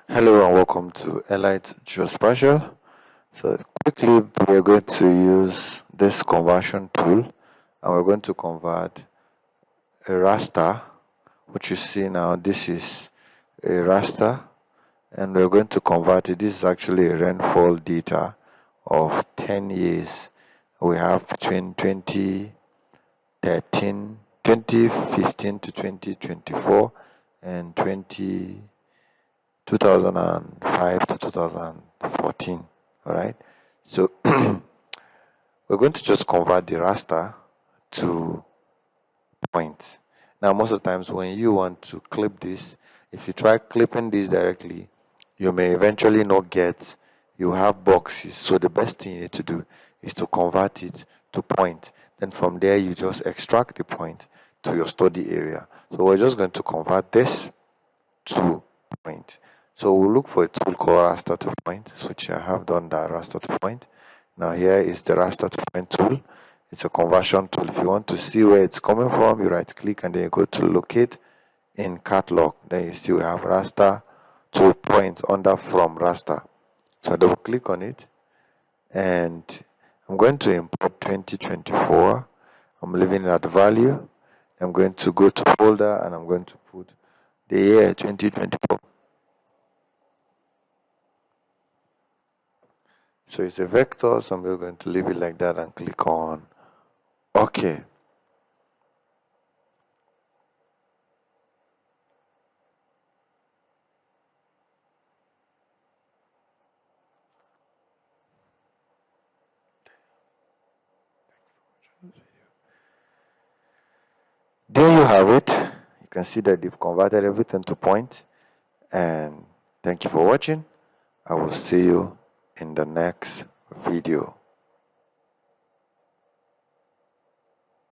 Hello and welcome to Elite Geospatial. So quickly we are going to use this conversion tool and we're going to convert a raster, which you see now. This is a raster and we're going to convert it. This is actually a rainfall data of 10 years. We have between 2015 to 2024 and 2005 to 2014. All right, so we're going to just convert the raster to points. Now most of the times when you want to clip this, if you try clipping this directly, you may eventually not get, you have boxes. So the best thing you need to do is to convert it to point. Then from there you just extract the point to your study area. So we're just going to convert this to point. So we'll look for a tool called Raster to point, which I have done that Raster to point. Now here is the Raster to point tool. It's a conversion tool. If you want to see where it's coming from, you right click and then you go to locate in catalog. Then you see we have Raster to point under from Raster. So I double click on it and I'm going to import 2024. I'm leaving it at value. I'm going to go to folder and I'm going to put the year 2024. So it's a vector, so I'm going to leave it like that and click on OK. There you have it. You can see that they've converted everything to point. And thank you for watching. I will see you in the next video.